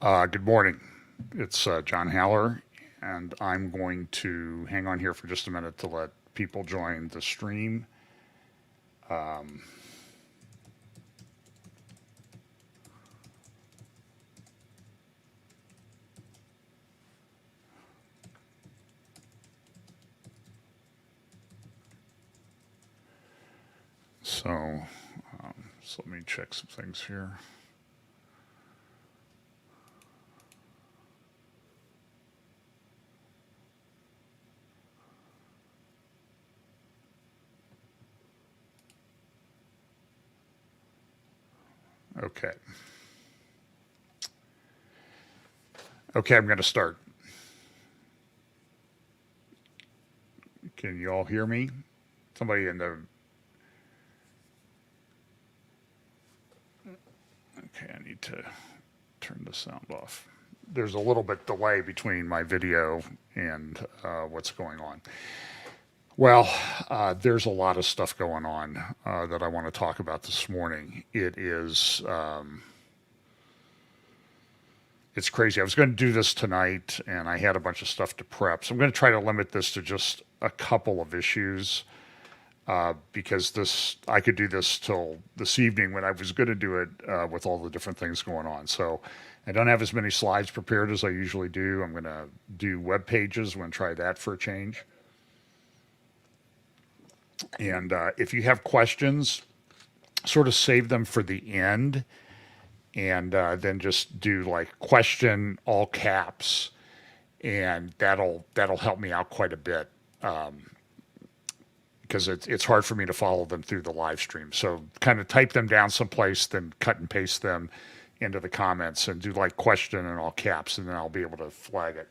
Good morning. It's John Haller, and I'm going to hang on here for just a minute to let people join the stream. Um, so let me check some things here. Okay. Okay, I'm going to start. Can you all hear me? Somebody in the. Okay, I need to turn the sound off. There's a little bit delay between my video and what's going on. Well, there's a lot of stuff going on that I want to talk about this morning. It's crazy. I was going to do this tonight, and I had a bunch of stuff to prep. So I'm going to try to limit this to just a couple of issues because I could do this till this evening when I was going to do it with all the different things going on. So I don't have as many slides prepared as I usually do. I'm going to do web pages. I'm going to try that for a change. And if you have questions, sort of save them for the end, and then just do like question all caps, and that'll help me out quite a bit because it's hard for me to follow them through the live stream. So kind of type them down someplace, then cut and paste them into the comments, and do like question in all caps, and then I'll be able to flag it.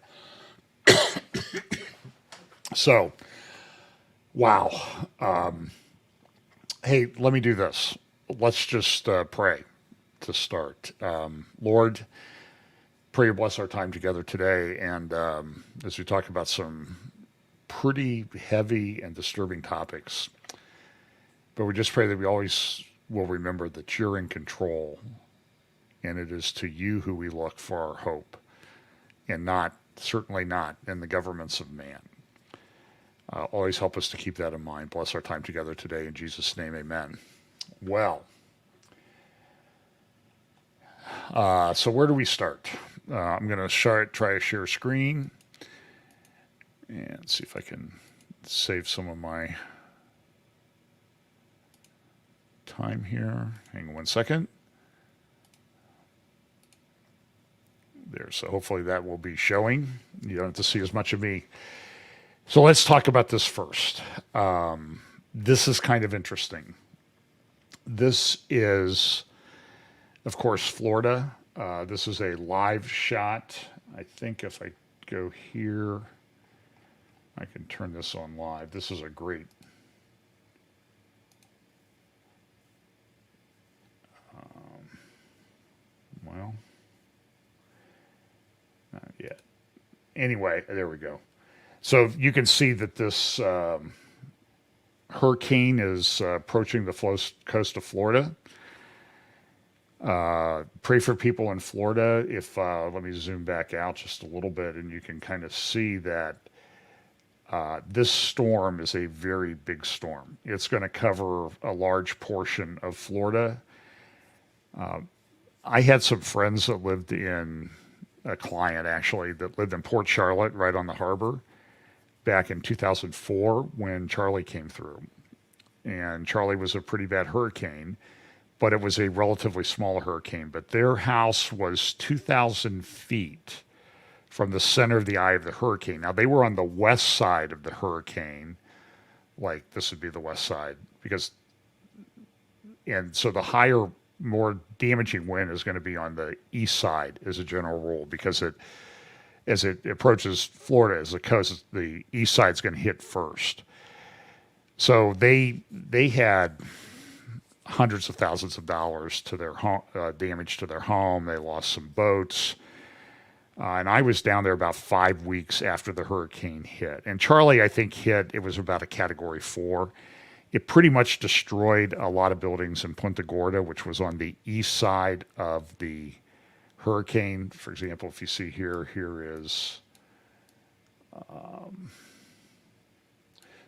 So, wow. Hey, let me do this. Let's just pray to start. Lord, pray you bless our time together today. And as we talk about some pretty heavy and disturbing topics, but we just pray that we always will remember that you're in control, and it is to you who we look for our hope, and certainly not in the governments of man. Always help us to keep that in mind. Bless our time together today. In Jesus' name, amen. Well, so where do we start? I'm going to try to share screen and see if I can save some of my time here. Hang on one second. There, so hopefully that will be showing. You don't have to see as much of me. So let's talk about this first. This is kind of interesting. This is, of course, Florida. This is a live shot. I think if I go here, I can turn this on live. This is a great. Well, not yet. Anyway, there we go. So you can see that this hurricane is approaching the coast of Florida. Pray for people in Florida. Let me zoom back out just a little bit, and you can kind of see that this storm is a very big storm. It's going to cover a large portion of Florida. I had some friends that lived in a client actually that lived in Port Charlotte, right on the harbor, back in 2004 when Charlie came through. And Charlie was a pretty bad hurricane, but it was a relatively small hurricane. But their house was 2,000 feet from the center of the eye of the hurricane. Now, they were on the west side of the hurricane, like this would be the west side, and so the higher, more damaging wind is going to be on the east side as a general rule, because as it approaches Florida as the coast, the east side is going to hit first. So they had hundreds of thousands of dollars to their home, damage to their home. They lost some boats. And I was down there about 5 weeks after the hurricane hit. And Charlie, I think, it was about a category 4. It pretty much destroyed a lot of buildings in Punta Gorda, which was on the east side of the hurricane. For example, if you see here, here is,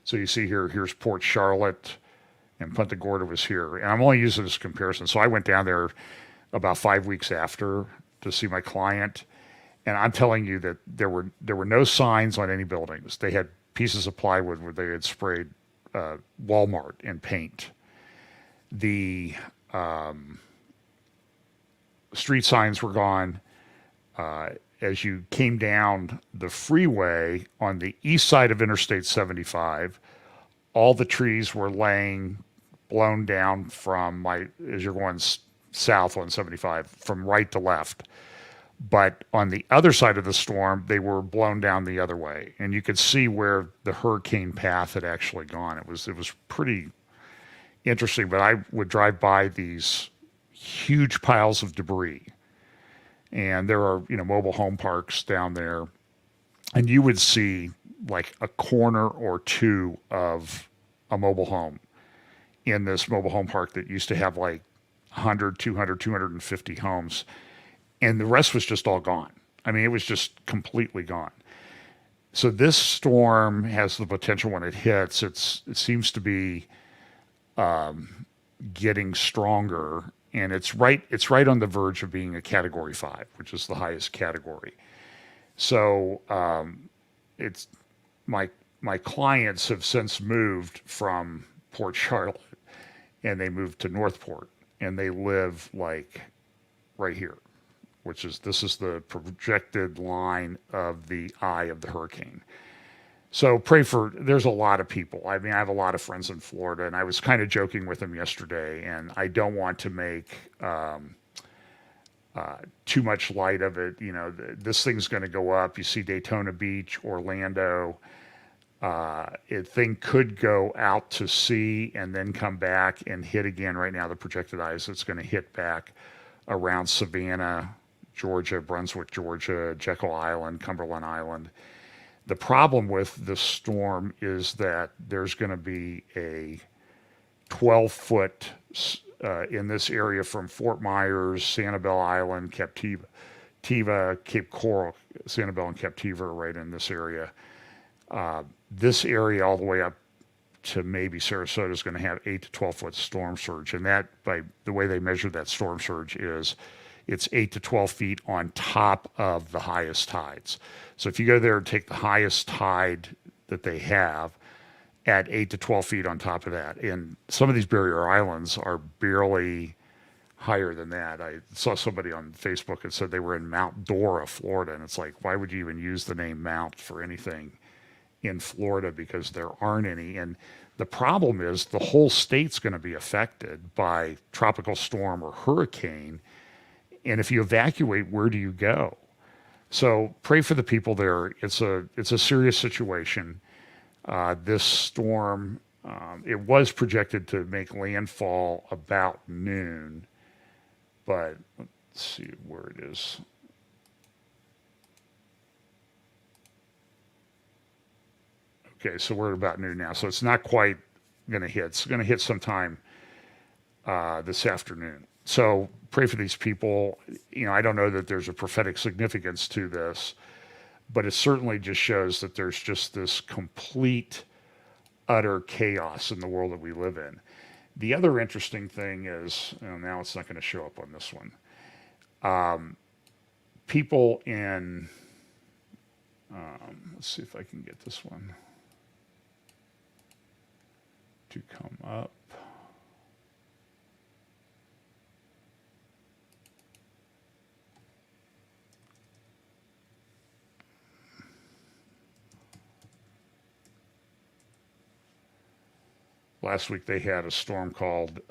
so you see here, here's Port Charlotte, and Punta Gorda was here. And I'm only using this comparison. So I went down there about 5 weeks after to see my client. And I'm telling you that there were no signs on any buildings. They had pieces of plywood where they had sprayed Walmart in paint. The street signs were gone. As you came down the freeway on the east side of Interstate 75, all the trees were blown down from as you're going south on 75, from right to left. But on the other side of the storm, they were blown down the other way, and you could see where the hurricane path had actually gone. It was pretty interesting. But I would drive by these huge piles of debris, and there are mobile home parks down there, and you would see like a corner or two of a mobile home in this mobile home park that used to have like 100, 200, 250 homes. And the rest was just all gone. I mean, it was just completely gone. So this storm has the potential when it hits, it seems to be getting stronger, and it's right on the verge of being a Category 5, which is the highest category. So it's my clients have since moved from Port Charlotte, and they moved to Northport, and they live like right here, this is the projected line of the eye of the hurricane. So there's a lot of people. I mean, I have a lot of friends in Florida, and I was kind of joking with them yesterday, and I don't want to make too much light of it. This thing's going to go up. You see Daytona Beach, Orlando. Thing could go out to sea and then come back and hit again. Right now, the projected eye is it's going to hit back around Savannah, Georgia, Brunswick, Georgia, Jekyll Island, Cumberland Island. The problem with this storm is that there's going to be a 12-foot in this area from Fort Myers, Sanibel Island, Captiva, Cape Coral. Sanibel and Captiva are right in this area. This area all the way up to maybe Sarasota is going to have 8 to 12-foot storm surge. And that, by the way they measure that storm surge, is it's 8 to 12 feet on top of the highest tides. So if you go there and take the highest tide that they have, add 8 to 12 feet on top of that. And some of these barrier islands are barely higher than that. I saw somebody on Facebook that said they were in Mount Dora, Florida. And it's like, why would you even use the name Mount for anything in Florida? Because there aren't any. And the problem is the whole state's going to be affected by tropical storm or hurricane. And if you evacuate, where do you go? So pray for the people there. It's a serious situation. This storm, it was projected to make landfall about noon, but let's see where it is. Okay, so we're at about noon now, so it's not quite going to hit. It's going to hit sometime this afternoon. So pray for these people. I don't know that there's a prophetic significance to this, but it certainly just shows that there's just this complete, utter chaos in the world that we live in. The other interesting thing is, now it's not going to show up on this one. People in, let's see if I can get this one to come up. Last week they had a storm called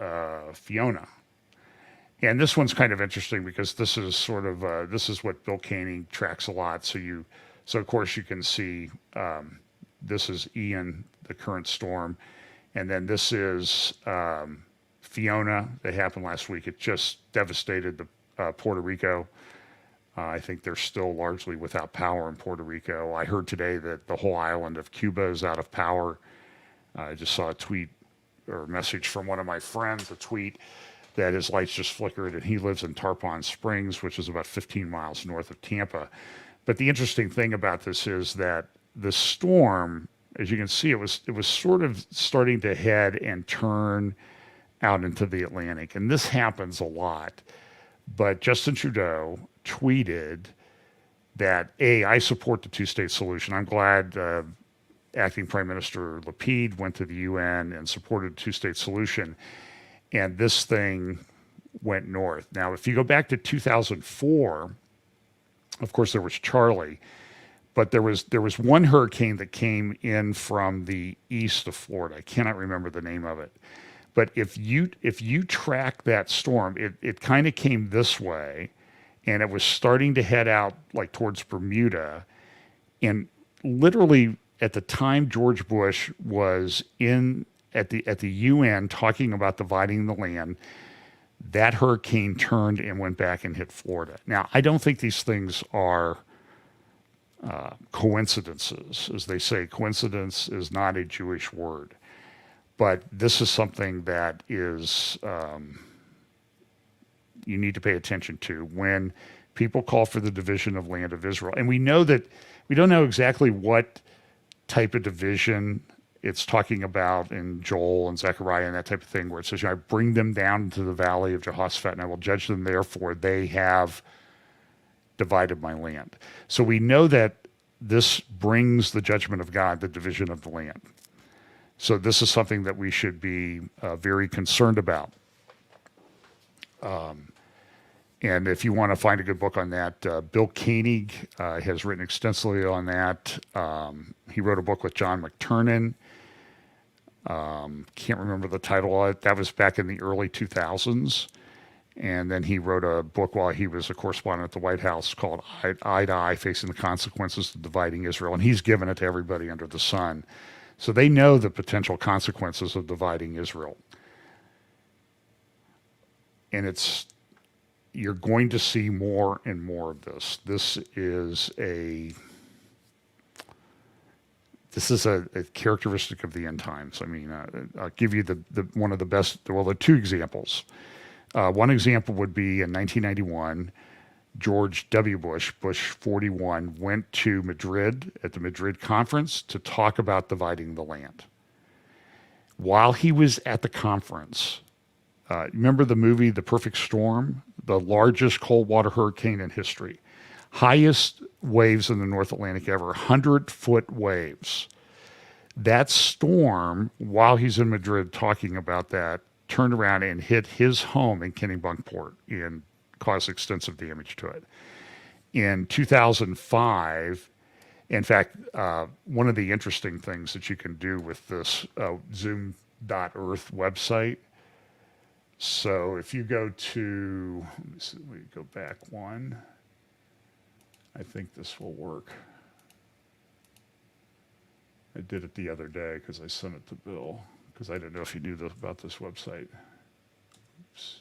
Fiona. And this one's kind of interesting because this is sort of, this is what Bill Caney tracks a lot. So of course you can see, this is Ian, the current storm. And then this is Fiona that happened last week. It just devastated Puerto Rico. I think they're still largely without power in Puerto Rico. I heard today that the whole island of Cuba is out of power. I just saw a tweet or a message from one of my friends, a tweet that his lights just flickered, and he lives in Tarpon Springs, which is about 15 miles north of Tampa. But the interesting thing about this is that the storm, as you can see, it was sort of starting to head and turn out into the Atlantic, and this happens a lot. But Justin Trudeau tweeted that I support the two-state solution. I'm glad acting Prime Minister Lapid went to the UN and supported a two-state solution, and this thing went north. Now, if you go back to 2004, of course, there was Charlie, but there was one hurricane that came in from the east of Florida. I cannot remember the name of it. But if you track that storm, it kind of came this way, and it was starting to head out like towards Bermuda, and literally at the time George Bush was in at the UN talking about dividing the land, that hurricane turned and went back and hit Florida. Now, I don't think these things are coincidences. As they say, coincidence is not a Jewish word. But this is something that is you need to pay attention to when people call for the division of land of Israel. And we know that we don't know exactly what type of division it's talking about in Joel and Zechariah and that type of thing, where it says, I bring them down into the valley of Jehoshaphat and I will judge them, therefore they have divided my land. So we know that this brings the judgment of God, the division of the land. So this is something that we should be very concerned about. And if you want to find a good book on that, Bill Koenig has written extensively on that. He wrote a book with John McTernan. Can't remember the title of it. That was back in the early 2000s. And then he wrote a book while he was a correspondent at the White House called Eye to Eye, Facing the Consequences of Dividing Israel. And he's given it to everybody under the sun. So they know the potential consequences of dividing Israel. And you're going to see more and more of this. This is a characteristic of the end times. I mean, I'll give you the one of the best, well, the two examples. One example would be in 1991, George W. Bush, Bush 41, went to Madrid at the Madrid conference to talk about dividing the land. While he was at the conference, remember the movie The Perfect Storm? The largest cold water hurricane in history. Highest waves in the North Atlantic ever, 100-foot waves. That storm, while he's in Madrid talking about that, turned around and hit his home in Kennebunkport and caused extensive damage to it. In 2005, in fact, one of the interesting things that you can do with this Zoom.Earth website, so if you go to, let me see, we go back one. I think this will work. I did it the other day because I sent it to Bill because I didn't know if he knew about this website. Oops.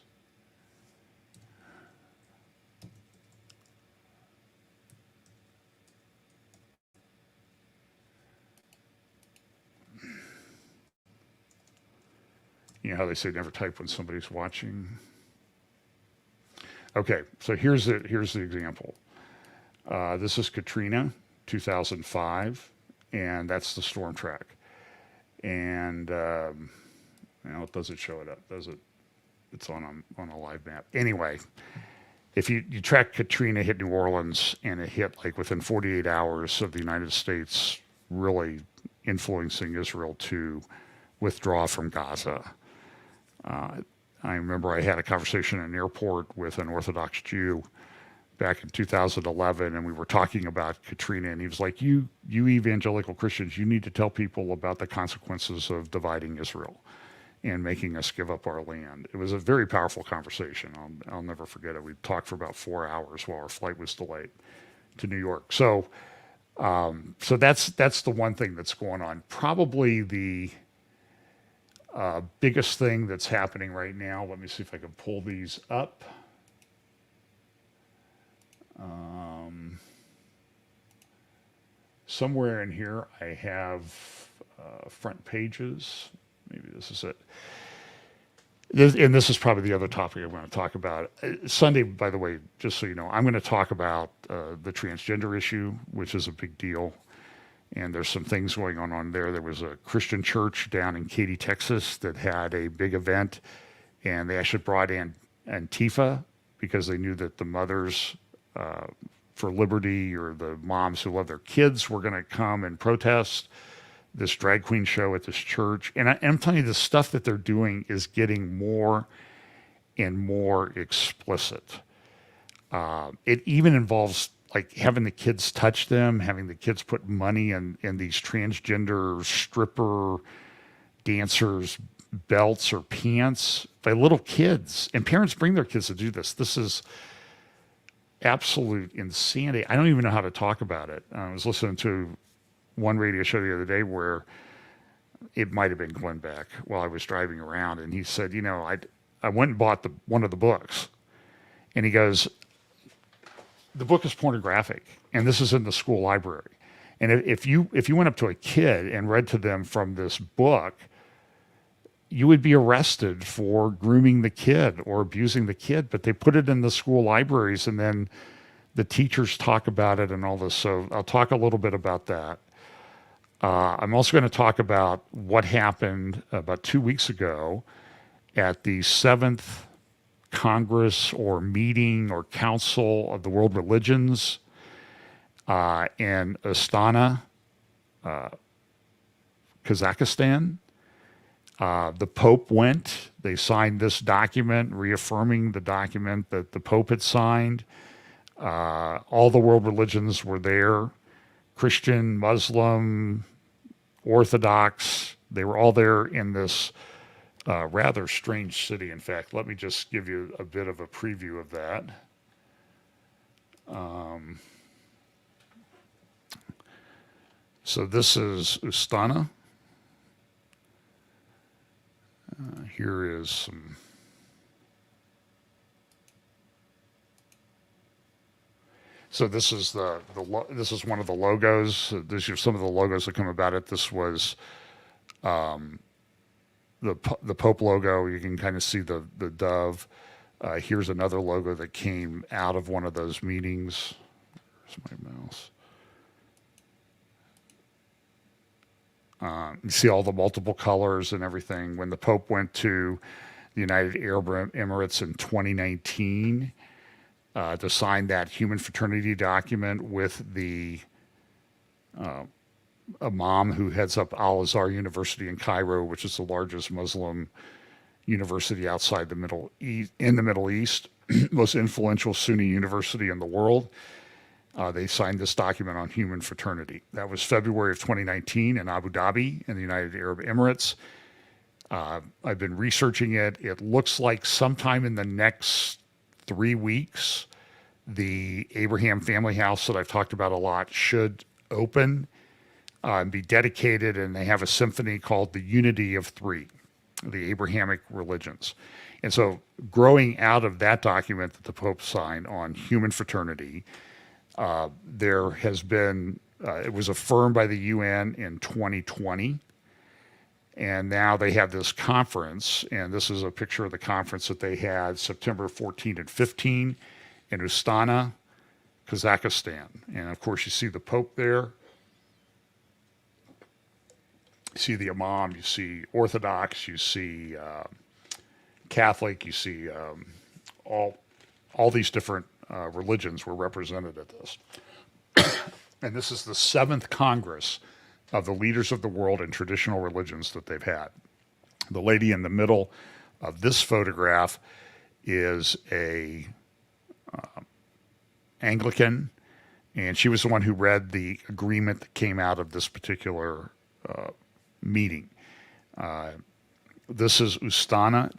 You know how they say never type when somebody's watching? Okay, so here's the example. This is Katrina, 2005, and that's the storm track. And does it show it up? Does it? It's on a live map. Anyway, if you track Katrina hit New Orleans, and it hit like within 48 hours of the United States really influencing Israel to withdraw from Gaza. I remember I had a conversation in an airport with an Orthodox Jew back in 2011, and we were talking about Katrina, and he was like, you evangelical Christians, you need to tell people about the consequences of dividing Israel and making us give up our land. It was a very powerful conversation. I'll never forget it. We talked for about 4 hours while our flight was delayed to New York. So that's the one thing that's going on. Probably the biggest thing that's happening right now, let me see if I can pull these up. Somewhere in here I have front pages. Maybe this is it. and this is probably the other topic I'm going to talk about. Sunday, by the way, just so you know, I'm going to talk about the transgender issue, which is a big deal. And there's some things going on there. There was a Christian church down in Katy, Texas that had a big event, and they actually brought in Antifa because they knew that the mothers for liberty or the moms who love their kids were going to come and protest this drag queen show at this church. And I'm telling you, the stuff that they're doing is getting more and more explicit. It even involves like having the kids touch them, having the kids put money in these transgender stripper dancers' belts or pants by little kids. And parents bring their kids to do this. This is absolute insanity. I don't even know how to talk about it. I was listening to one radio show the other day where it might have been Glenn Beck while I was driving around, and he said, you know, I went and bought one of the books, and he goes, the book is pornographic, and this is in the school library. And if you went up to a kid and read to them from this book, you would be arrested for grooming the kid or abusing the kid. But they put it in the school libraries, and then the teachers talk about it and all this. So I'll talk a little bit about that. I'm also going to talk about what happened about 2 weeks ago at the 7th Congress or meeting or council of the world religions in Astana, Kazakhstan. The Pope went. They signed this document reaffirming the document that the Pope had signed. All the world religions were there. Christian, Muslim, Orthodox. They were all there in this rather strange city. In fact, let me just give you a bit of a preview of that. So this is Astana. Here is some. So this is this is one of the logos. These are some of the logos that come about it. This was the Pope logo. You can kind of see the dove. Here's another logo that came out of one of those meetings. Where's my mouse? You see all the multiple colors and everything. When the Pope went to the United Arab Emirates in 2019 to sign that human fraternity document with the imam who heads up Al Azhar University in Cairo, which is the largest Muslim university outside the Middle East, in the Middle East, most influential Sunni university in the world. They signed this document on human fraternity. That was February of 2019 in Abu Dhabi in the United Arab Emirates. I've been researching it. It looks like sometime in the next 3 weeks, the Abraham Family House that I've talked about a lot should open and be dedicated, and they have a symphony called The Unity of Three, the Abrahamic religions. And so growing out of that document that the Pope signed on human fraternity, there has been, it was affirmed by the UN in 2020. And now they have this conference, and this is a picture of the conference that they had September 14 and 15 in Astana, Kazakhstan. And of course, you see the Pope there. You see the Imam, you see Orthodox, you see Catholic, you see all these different religions were represented at this. And this is the 7th Congress of the leaders of the world in traditional religions that they've had. The lady in the middle of this photograph is a Anglican, and she was the one who read the agreement that came out of this particular meeting. This is Astana.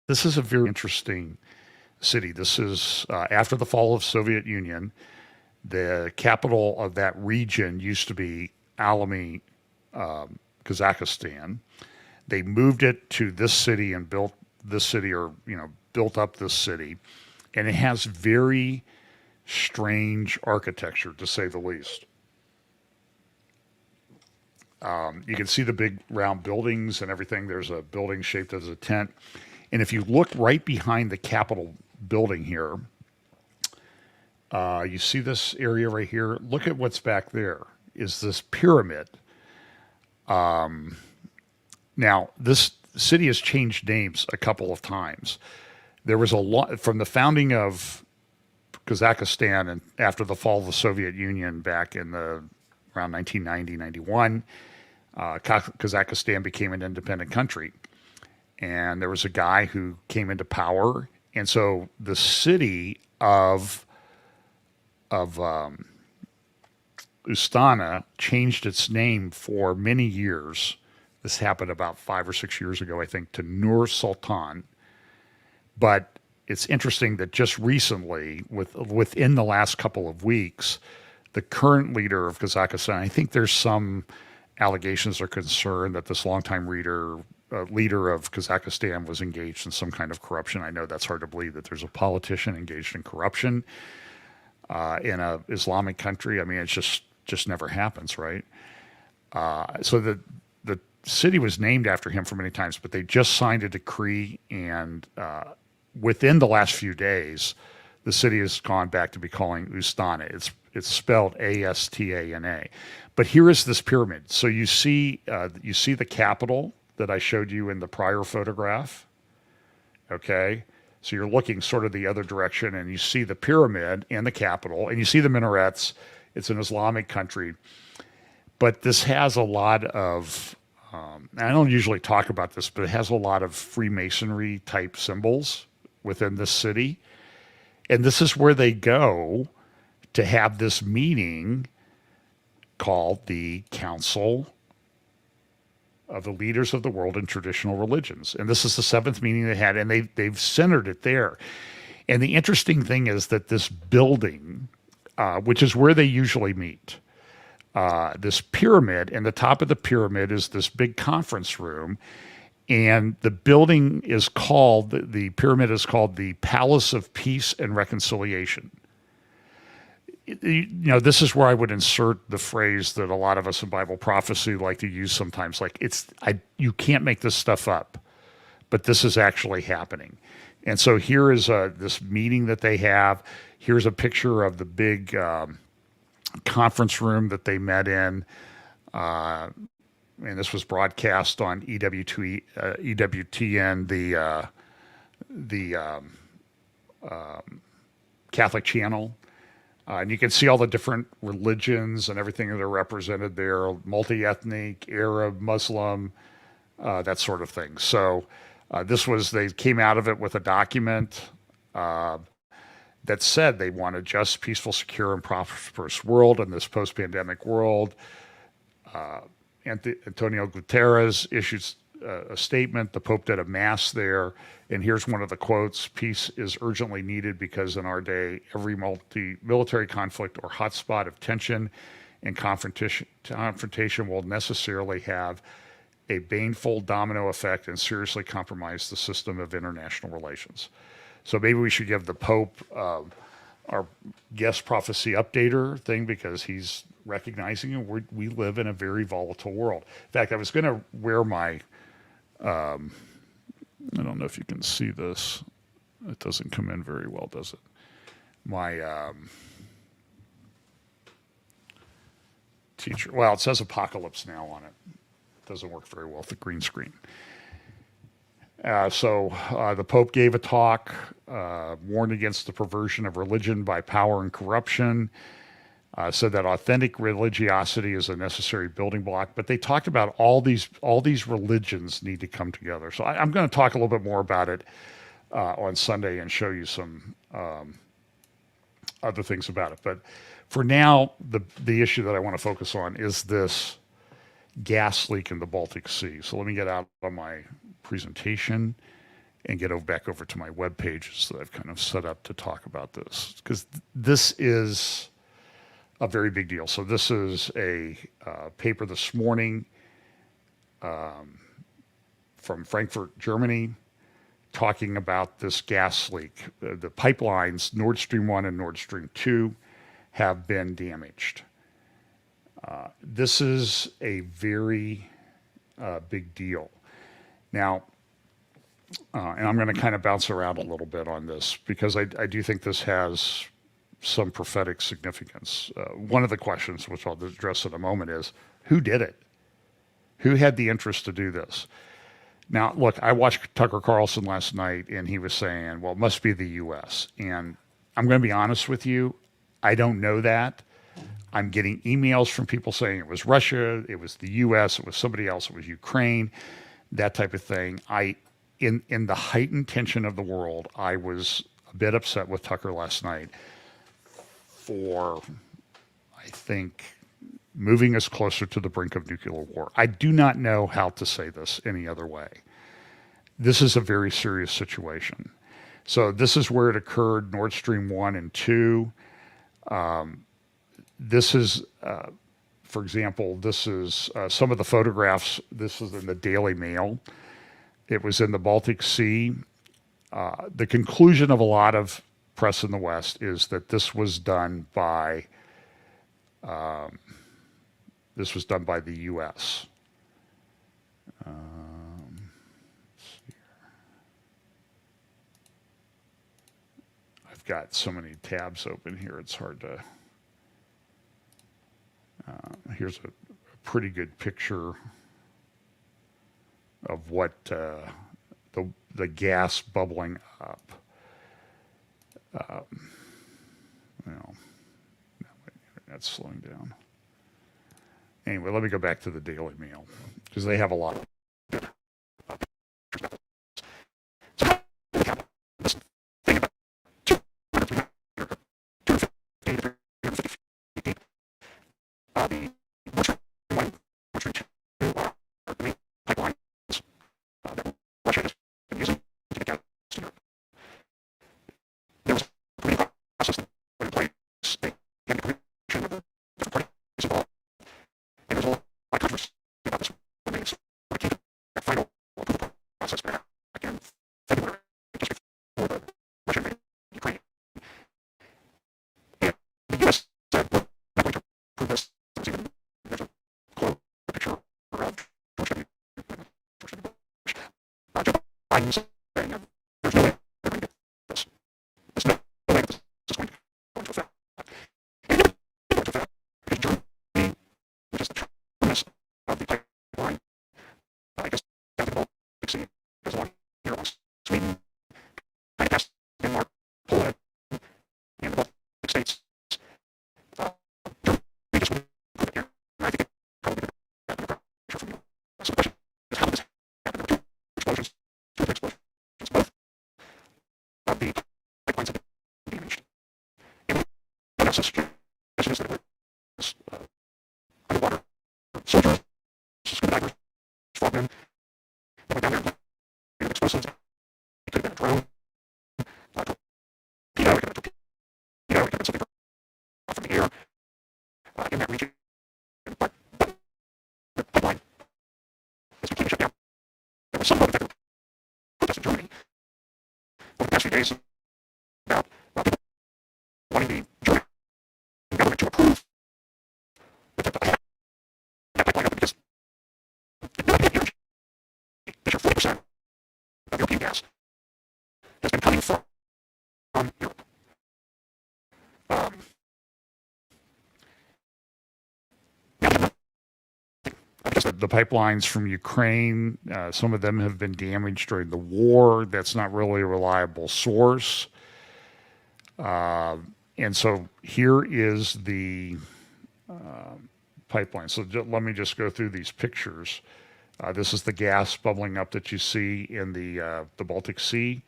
This is a very interesting city. This is after the fall of Soviet Union. The capital of that region used to be Alamy, Kazakhstan. They moved it to this city and built this city, or built up this city, and it has very strange architecture, to say the least. You can see the big round buildings and everything. There's a building shaped as a tent. And if you look right behind the Capitol building here, you see this area right here. Look at what's back there. Is this pyramid? Now, this city has changed names a couple of times. There was a lot from the founding of Kazakhstan and after the fall of the Soviet Union back in the around 1990, 91. Kazakhstan became an independent country. And there was a guy who came into power. And so the city of Ustana changed its name for many years. This happened about 5 or 6 years ago, I think, to Nur Sultan. But it's interesting that just recently, within the last couple of weeks, the current leader of Kazakhstan, I think there's some allegations or concern that this longtime leader of Kazakhstan was engaged in some kind of corruption. I know that's hard to believe that there's a politician engaged in corruption in a Islamic country. I mean, it's just never happens, right? So the city was named after him for many times, but they just signed a decree, and within the last few days, the city has gone back to be calling Ustana. It's spelled Astana. But here is this pyramid. So you see the capital that I showed you in the prior photograph. Okay, so you're looking sort of the other direction, and you see the pyramid and the capital, and you see the minarets. It's an Islamic country, but this has a lot of. I don't usually talk about this, but it has a lot of Freemasonry type symbols within this city. And this is where they go to have this meeting called the Council of the Leaders of the World in Traditional Religions. And this is the 7th meeting they had, and they've centered it there. And the interesting thing is that this building, which is where they usually meet, this pyramid, and the top of the pyramid is this big conference room. And the building is called, the pyramid is called the Palace of Peace and Reconciliation. You know, this is where I would insert the phrase that a lot of us in Bible prophecy like to use sometimes, like you can't make this stuff up, but this is actually happening. And so here is this meeting that they have. Here's a picture of the big conference room that they met in. And this was broadcast on EWTN, the Catholic channel. And you can see all the different religions and everything that are represented there, multi-ethnic, Arab, Muslim, that sort of thing. So they came out of it with a document that said they want a just, peaceful, secure, and prosperous world in this post-pandemic world. Antonio Guterres issued a statement. The Pope did a mass there. And here's one of the quotes: "Peace is urgently needed because in our day, every military conflict or hotspot of tension and confrontation will necessarily have a baneful domino effect and seriously compromise the system of international relations." So maybe we should give the Pope our guest prophecy updater thing, because he's recognizing we live in a very volatile world. In fact, I was going to wear my, I don't know if you can see this. It doesn't come in very well, does it? My teacher, well, it says Apocalypse Now on it. It doesn't work very well with the green screen. So the Pope gave a talk, warned against the perversion of religion by power and corruption, said that authentic religiosity is a necessary building block. But they talked about all these religions need to come together. So I'm going to talk a little bit more about it on Sunday and show you some other things about it. But for now, the issue that I want to focus on is this gas leak in the Baltic Sea. So let me get out of my presentation and get back over to my web pages that I've kind of set up to talk about this, because this is a very big deal. So this is a paper this morning from Frankfurt, Germany, talking about this gas leak. The pipelines, Nord Stream 1 and Nord Stream 2, have been damaged. This is a very big deal. Now, And I'm going to kind of bounce around a little bit on this because I do think this has some prophetic significance. One of the questions, which I'll address in a moment, is who did it? Who had the interest to do this? Now, look, I watched Tucker Carlson last night, and he was saying, well, it must be the U.S. And I'm going to be honest with you, I don't know that. I'm getting emails from people saying it was Russia, it was the U.S., it was somebody else, it was Ukraine, that type of thing. In the heightened tension of the world, I was a bit upset with Tucker last night for, I think, moving us closer to the brink of nuclear war. I do not know how to say this any other way. This is a very serious situation. So this is where it occurred, Nord Stream 1 and 2. This is, for example, this is some of the photographs. This is in the Daily Mail. It was in the Baltic Sea. The conclusion of a lot of press in the West is that this was done by the U.S. I've got so many tabs open here, it's hard to. Here's a pretty good picture of what the gas bubbling up. Well, now my internet's slowing down. Anyway, let me go back to the Daily Mail because they have a lot. The pipelines from Ukraine, some of them have been damaged during the war. That's not really a reliable source. And so here is the pipeline. So let me just go through these pictures. This is the gas bubbling up that you see in the Baltic Sea.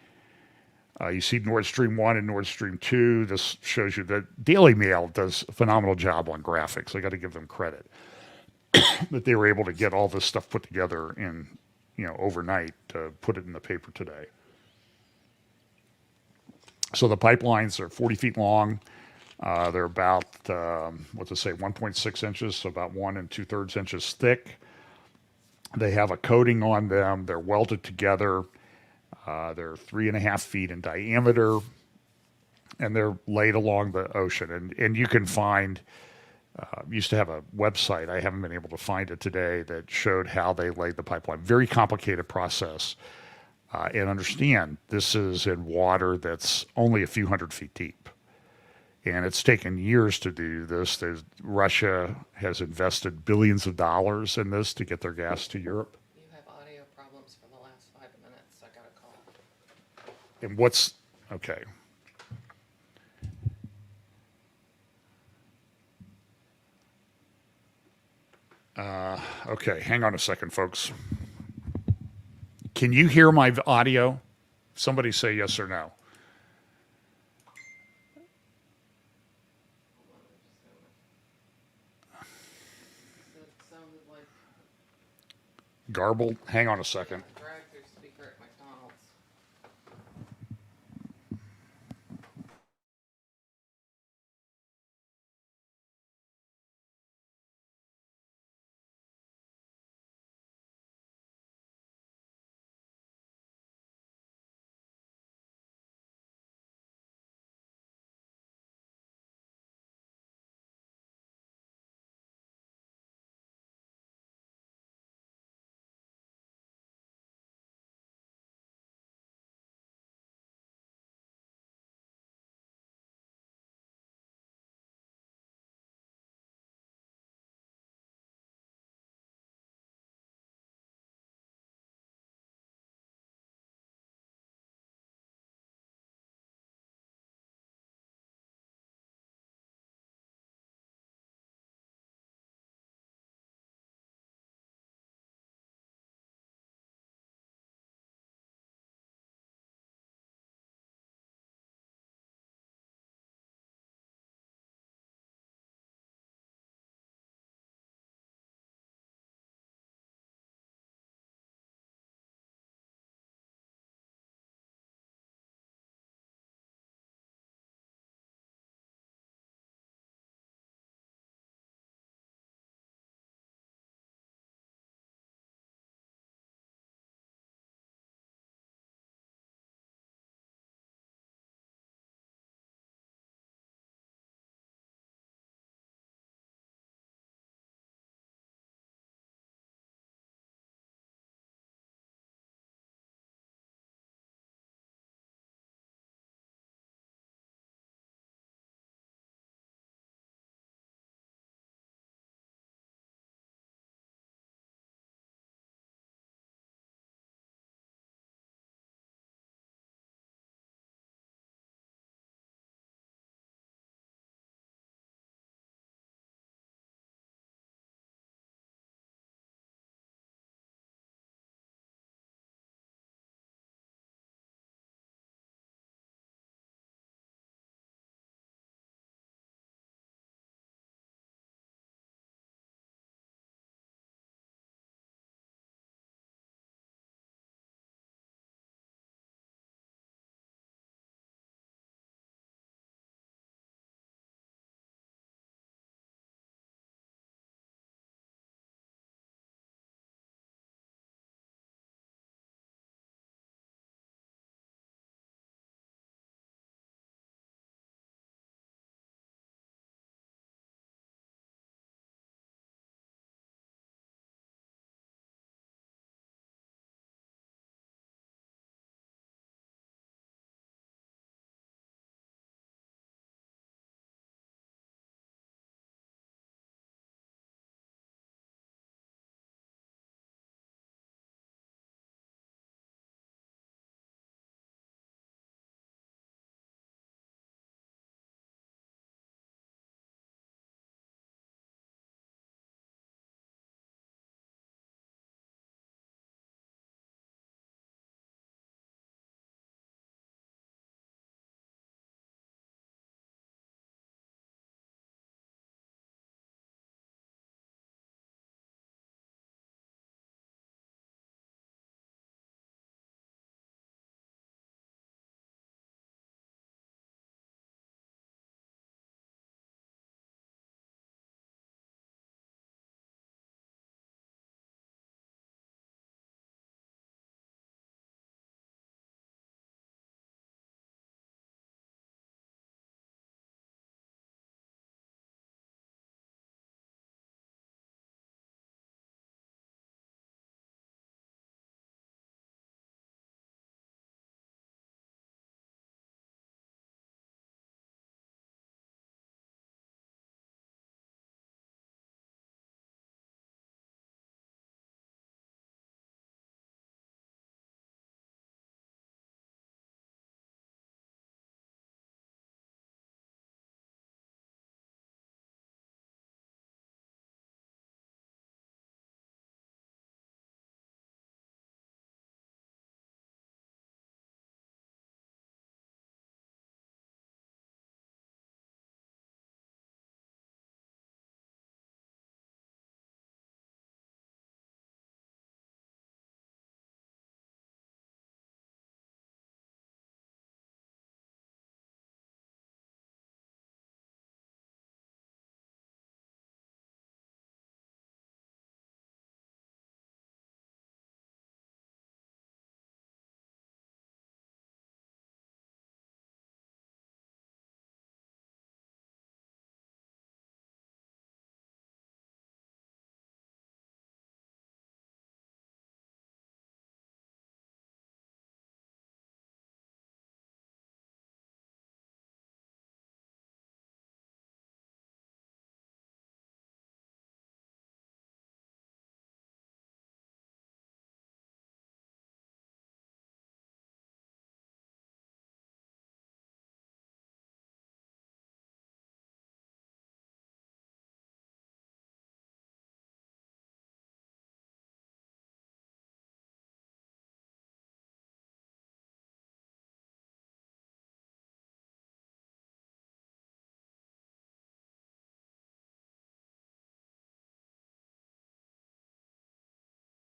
You see Nord Stream 1 and Nord Stream 2. This shows you that Daily Mail does a phenomenal job on graphics. I got to give them credit that they were able to get all this stuff put together in, overnight to put it in the paper today. So the pipelines are 40 feet long. They're about, 1.6 inches, so about 1 2/3 inches thick. They have a coating on them. They're welded together. They're 3.5 feet in diameter, and they're laid along the ocean. And you can find, used to have a website, I haven't been able to find it today, that showed how they laid the pipeline. Very complicated process. And understand, this is in water that's only a few hundred feet deep. And it's taken years to do this. Russia has invested billions of dollars in this to get their gas to Europe. You have audio problems for the last 5 minutes. I got a call. And what's okay? Okay, hang on a second, folks. Can you hear my audio? Somebody say yes or no. It sounded like Garbled? Hang on a second.